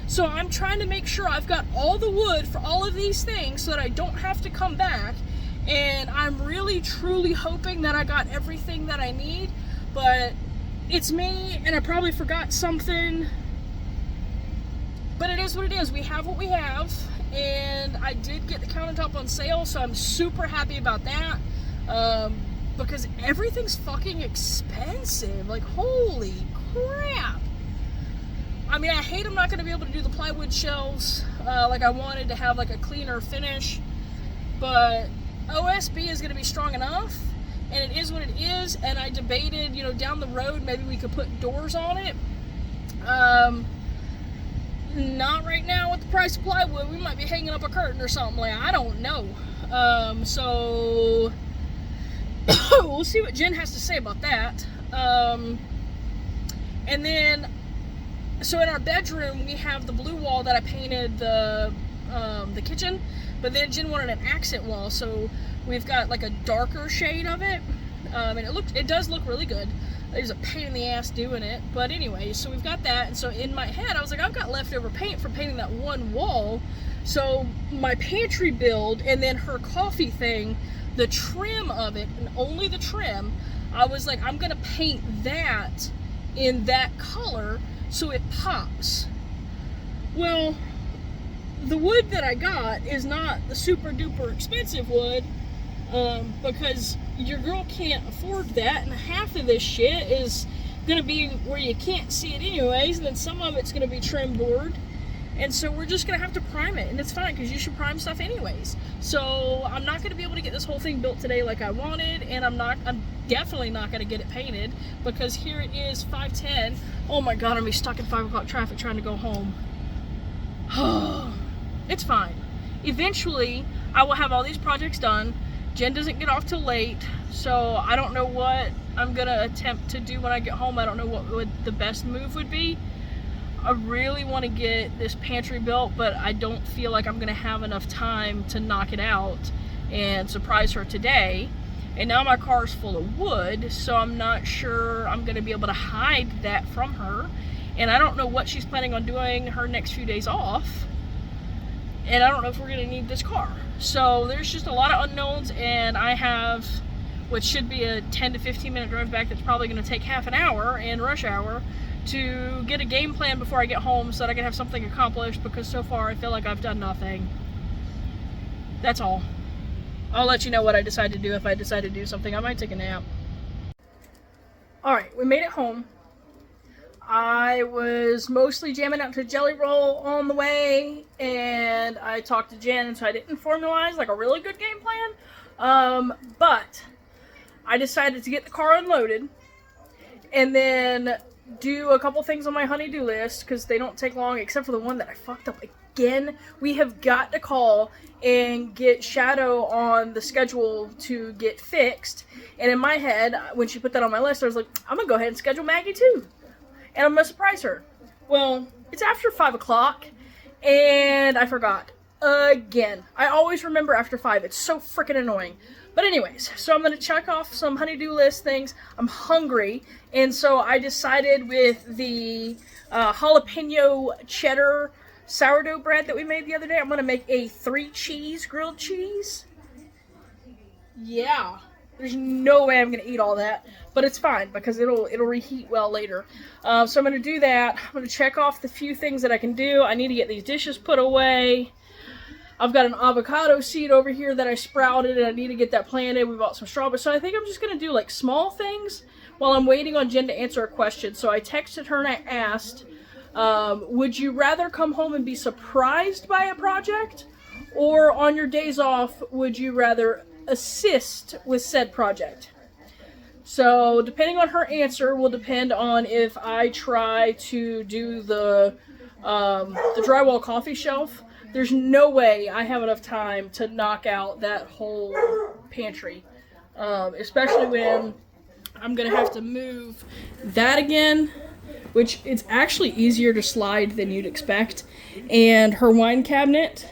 So I'm trying to make sure I've got all the wood for all of these things so that I don't have to come back. And I'm really, truly hoping that I got everything that I need. But it's me, and I probably forgot something. But it is what it is. We have what we have. And I did get the countertop on sale, so I'm super happy about that. Because everything's fucking expensive. Like, holy crap. I mean, I hate I'm not going to be able to do the plywood shelves like I wanted to have like a cleaner finish, but OSB is going to be strong enough, and it is what it is. And I debated, you know, down the road, maybe we could put doors on it. Not right now with the price of plywood. We might be hanging up a curtain or something. Like, I don't know. So we'll see what Jen has to say about that. And then, so in our bedroom, we have the blue wall that I painted the kitchen, but then Jen wanted an accent wall, so we've got like a darker shade of it, and it does look really good. It was a pain in the ass doing it, but anyway, so we've got that. And so in my head, I was like, I've got leftover paint from painting that one wall, so my pantry build and then her coffee thing, the trim of it, and only the trim, I was like, I'm gonna paint that in that color so it pops. Well, the wood that I got is not the super duper expensive wood, because your girl can't afford that, and half of this shit is gonna be where you can't see it anyways, and then some of it's gonna be trim board. And so we're just gonna have to prime it, and it's fine because you should prime stuff anyways. So I'm not gonna be able to get this whole thing built today like I wanted, and I'm definitely not gonna get it painted because here it is 5:10. Oh my god, I'm gonna be stuck in 5 o'clock traffic trying to go home. It's fine. Eventually, I will have all these projects done. Jen doesn't get off till late, so I don't know what I'm gonna attempt to do when I get home. I don't know what the best move would be. I really want to get this pantry built, but I don't feel like I'm going to have enough time to knock it out and surprise her today. And now my car is full of wood, so I'm not sure I'm going to be able to hide that from her. And I don't know what she's planning on doing her next few days off. And I don't know if we're going to need this car. So there's just a lot of unknowns, and I have what should be a 10 to 15 minute drive back that's probably going to take half an hour in rush hour to get a game plan before I get home so that I can have something accomplished, because so far I feel like I've done nothing. That's all. I'll let you know what I decide to do. If I decide to do something, I might take a nap. Alright, we made it home. I was mostly jamming out to Jelly Roll on the way, and I talked to Jen, so I didn't formalize like a really good game plan. But I decided to get the car unloaded and then do a couple things on my honey-do list, because they don't take long, except for the one that I fucked up again. We have got to call and get Shadow on the schedule to get fixed. And in my head, when she put that on my list, I was like, I'm gonna go ahead and schedule Maggie too, and I'm gonna surprise her. Well, it's after 5 o'clock, and I forgot again. I always remember after 5. It's so freaking annoying. But anyways, so I'm going to check off some honey-do list things. I'm hungry, and so I decided with the jalapeno cheddar sourdough bread that we made the other day, I'm going to make a 3-cheese grilled cheese. Yeah, there's no way I'm going to eat all that, but it's fine because it'll reheat well later. So I'm going to do that. I'm going to check off the few things that I can do. I need to get these dishes put away. I've got an avocado seed over here that I sprouted, and I need to get that planted. We bought some strawberries. So I think I'm just going to do like small things while I'm waiting on Jen to answer a question. So I texted her and I asked, would you rather come home and be surprised by a project? Or on your days off, would you rather assist with said project? So depending on her answer will depend on if I try to do the drywall coffee shelf. There's no way I have enough time to knock out that whole pantry, especially when I'm going to have to move that again, which it's actually easier to slide than you'd expect, and her wine cabinet.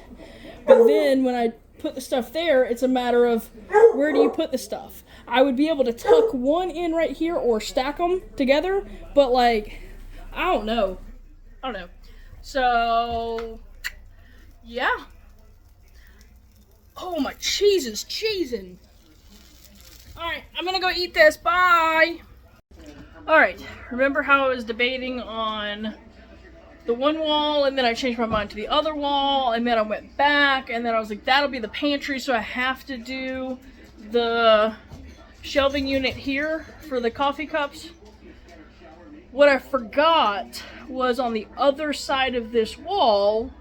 But then when I put the stuff there, it's a matter of where do you put the stuff. I would be able to tuck one in right here or stack them together, but like, I don't know. So yeah. Oh, my cheese is cheesing. Alright, I'm gonna go eat this. Bye! Alright, remember how I was debating on the one wall, and then I changed my mind to the other wall, and then I went back, and then I was like, that'll be the pantry, so I have to do the shelving unit here for the coffee cups. What I forgot was on the other side of this wall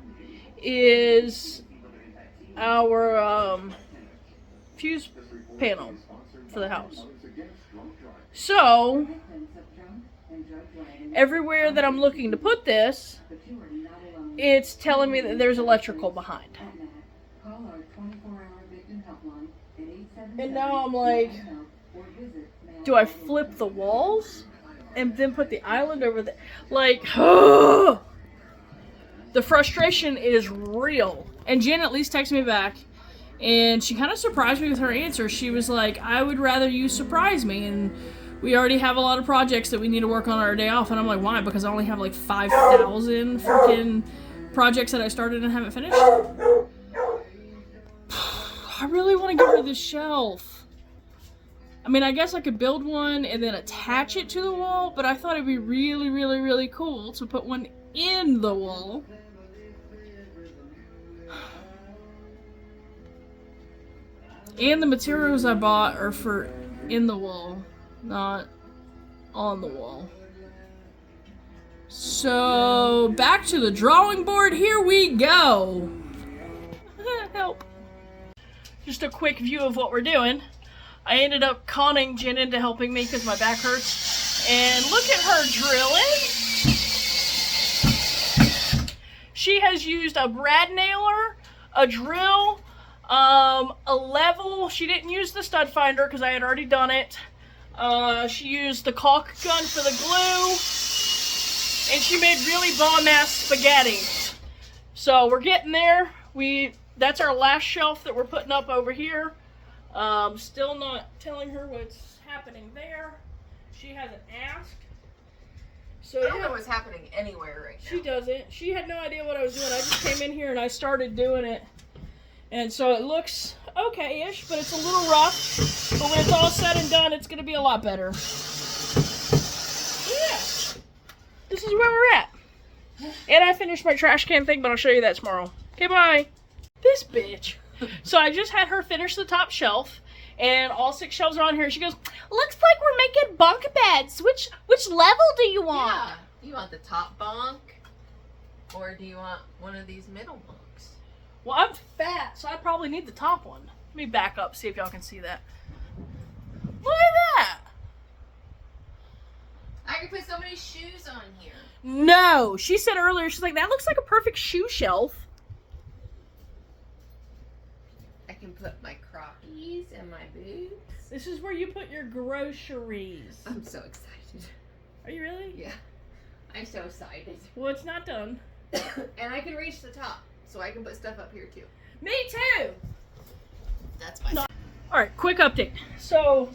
is our fuse panel for the house. So everywhere that I'm looking to put this, it's telling me that there's electrical behind. And now I'm like, do I flip the walls and then put the island over there? Like, the frustration is real. And Jen at least texted me back, and she kind of surprised me with her answer. She was like, I would rather you surprise me, and we already have a lot of projects that we need to work on our day off. And I'm like, why? Because I only have like 5,000 freaking projects that I started and haven't finished. I really want to get rid of this shelf. I mean, I guess I could build one and then attach it to the wall, but I thought it'd be really, really, really cool to put one in the wall. And the materials I bought are for in the wall, not on the wall. So, back to the drawing board, here we go! Help. Just a quick view of what we're doing. I ended up conning Jen into helping me because my back hurts. And look at her drilling! She has used a brad nailer, a drill, a level. She didn't use the stud finder because I had already done it. She used the caulk gun for the glue, and she made really bomb-ass spaghetti. So we're getting there. That's our last shelf that we're putting up over here. Still not telling her what's happening there. She hasn't asked. So I don't know what's happening anywhere right now. She doesn't. She had no idea what I was doing. I just came in here and I started doing it. And so it looks okay-ish, but it's a little rough. But when it's all said and done, it's going to be a lot better. Yeah. This is where we're at. And I finished my trash can thing, but I'll show you that tomorrow. Okay, bye. This bitch. So I just had her finish the top shelf. And all 6 shelves are on here. And she goes, looks like we're making bunk beds. Which level do you want? Yeah. Do you want the top bunk? Or do you want one of these middle bunks? Well, I'm fat, so I probably need the top one. Let me back up, see if y'all can see that. Look at that! I can put so many shoes on here. No! She said earlier, she's like, that looks like a perfect shoe shelf. I can put my Crockies and my boots. This is where you put your groceries. I'm so excited. Are you really? Yeah. I'm so excited. Well, it's not done. And I can reach the top, so I can put stuff up here too. Me too! That's my... No. Alright, quick update. So,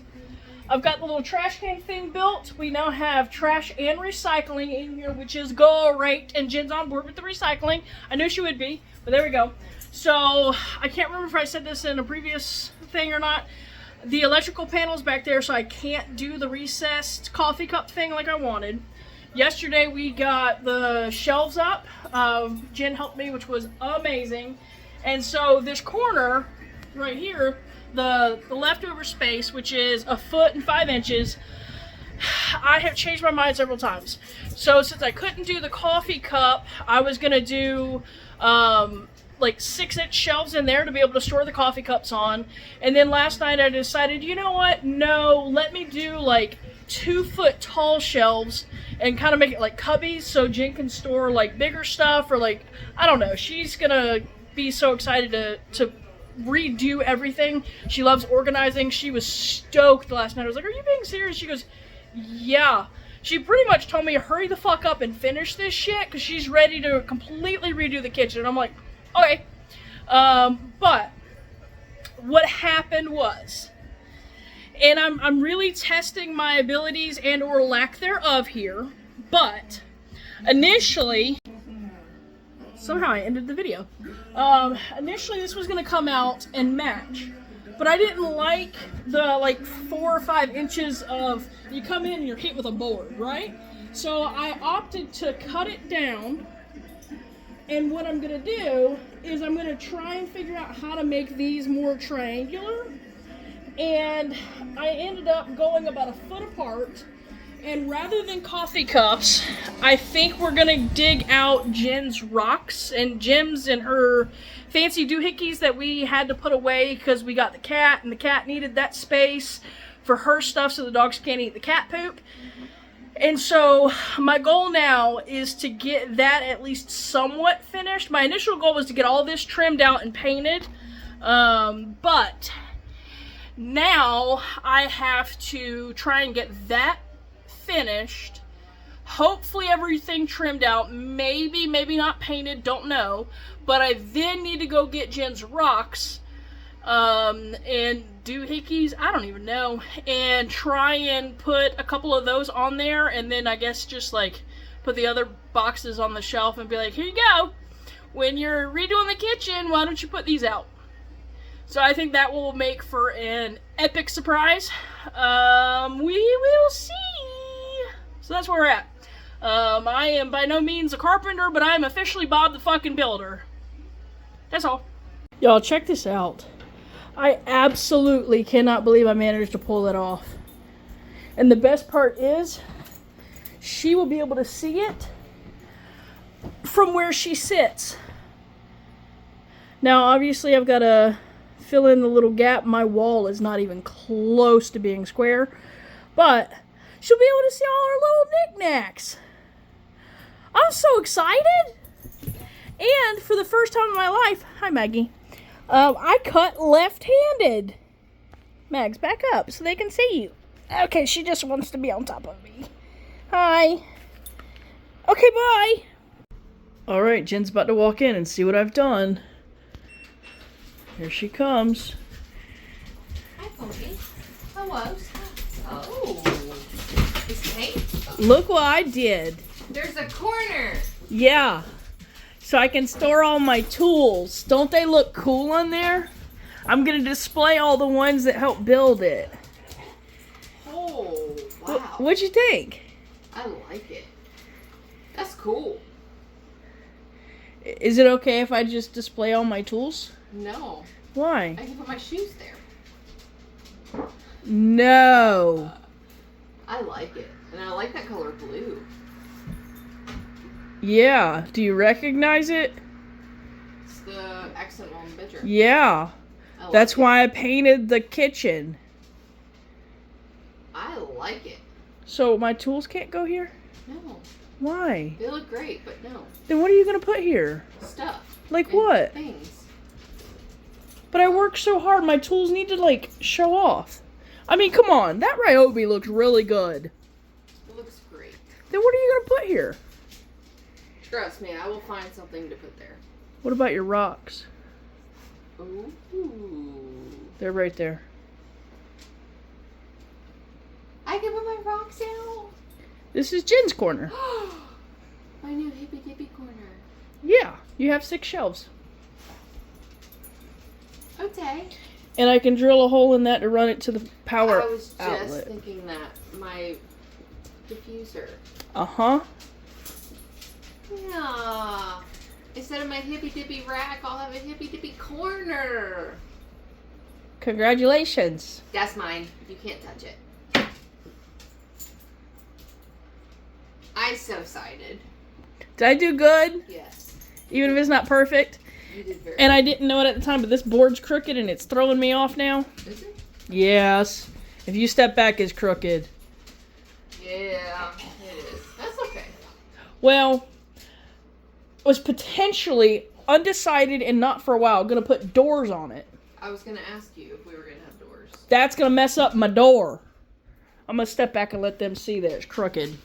I've got the little trash can thing built. We now have trash and recycling in here, which is great. And Jen's on board with the recycling. I knew she would be, but there we go. So, I can't remember if I said this in a previous thing or not. The electrical panel's back there, so I can't do the recessed coffee cup thing like I wanted. Yesterday, we got the shelves up. Jen helped me, which was amazing. And so, this corner right here, the leftover space, which is 1.5 feet, I have changed my mind several times. So, since I couldn't do the coffee cup, I was going to do... like 6-inch shelves in there to be able to store the coffee cups on. And then last night I decided, you know what? No, let me do like 2-foot tall shelves and kind of make it like cubbies so Jen can store like bigger stuff or like, I don't know. She's gonna be so excited to redo everything. She loves organizing. She was stoked last night. I was like, are you being serious? She goes, yeah. She pretty much told me, hurry the fuck up and finish this shit because she's ready to completely redo the kitchen. And I'm like, okay, but what happened was, and I'm really testing my abilities and or lack thereof here, but initially, somehow I ended the video. Initially this was going to come out and match, but I didn't like the 4 or 5 inches of, you come in and you're hit with a board, right? So I opted to cut it down. And what I'm going to do is I'm going to try and figure out how to make these more triangular. And I ended up going about 1 foot apart. And rather than coffee cups, I think we're going to dig out Jen's rocks and Jim's and her fancy doohickeys that we had to put away because we got the cat. And the cat needed that space for her stuff so the dogs can't eat the cat poop. And so my goal now is to get that at least somewhat finished. My initial goal was to get all this trimmed out and painted. But now I have to try and get that finished. Hopefully everything trimmed out. Maybe not painted. Don't know. But I then need to go get Jen's rocks. And doohickeys, I don't even know, and try and put a couple of those on there, and then I guess just like put the other boxes on the shelf and be like, here you go, when you're redoing the kitchen, why don't you put these out? So I think that will make for an epic surprise. We will see. So that's where we're at. I am by no means a carpenter, but I am officially Bob the fucking Builder. That's all. Y'all, check this out. I absolutely cannot believe I managed to pull it off. And the best part is, she will be able to see it from where she sits. Now, obviously, I've got to fill in the little gap. My wall is not even close to being square. But she'll be able to see all her little knickknacks. I'm so excited. And for the first time in my life, hi Maggie, I cut left-handed. Mags, back up so they can see you. Okay, she just wants to be on top of me. Hi. Okay, bye. All right, Jen's about to walk in and see what I've done. Here she comes. Hi, Pony. Hello. Oh, it's paint. Look what I did. There's a corner. Yeah. So I can store all my tools. Don't they look cool on there? I'm going to display all the ones that help build it. Oh, wow. What'd you think? I like it. That's cool. Is it okay if I just display all my tools? No. Why? I can put my shoes there. No. I like it. And I like that color blue. Yeah. Do you recognize it? It's the accent on the picture. Yeah. Like That's it. why I painted the kitchen. I like it. So my tools can't go here? No. Why? They look great, but no. Then what are you going to put here? Stuff. Like And what? Things. But I worked so hard, my tools need to, like, show off. I mean, come on. That Ryobi looks really good. It looks great. Then what are you going to put here? Trust me, I will find something to put there. What about your rocks? Ooh. They're right there. I can put my rocks out. This is Jen's corner. My new hippy dippy corner. Yeah, you have 6 shelves. Okay. And I can drill a hole in that to run it to the power I was just outlet. thinking that. My diffuser. Uh-huh. Yeah. Instead of my hippy dippy rack, I'll have a hippy dippy corner. Congratulations. That's mine. You can't touch it. I'm so excited. Did I do good? Yes. Even if it's not perfect? You did very And I didn't know it at the time, but this board's crooked and it's throwing me off now. Is it? Yes. If you step back, it's crooked. Yeah, it is. That's okay. Well, was potentially undecided and not for a while going to put doors on it. I was going to ask you if we were going to have doors. That's going to mess up my door. I'm going to step back and let them see that it's crooked.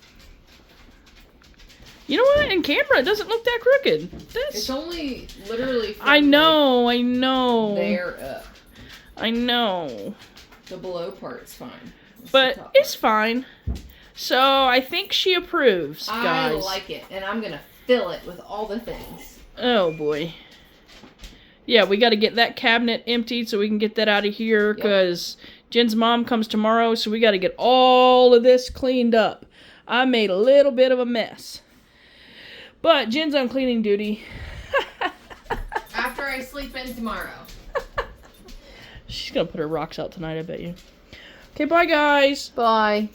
You know what? In camera, it doesn't look that crooked. It's only literally from I know. there up. I know. The below part's fine. But it's fine. So I think she approves, guys. I like it, and I'm going to fill it with all the things. Oh, boy. Yeah, we got to get that cabinet emptied so we can get that out of here, because Jen's mom comes tomorrow, so we got to get all of this cleaned up. I made a little bit of a mess. But Jen's on cleaning duty. After I sleep in tomorrow. She's going to put her rocks out tonight, I bet you. Okay, bye, guys. Bye.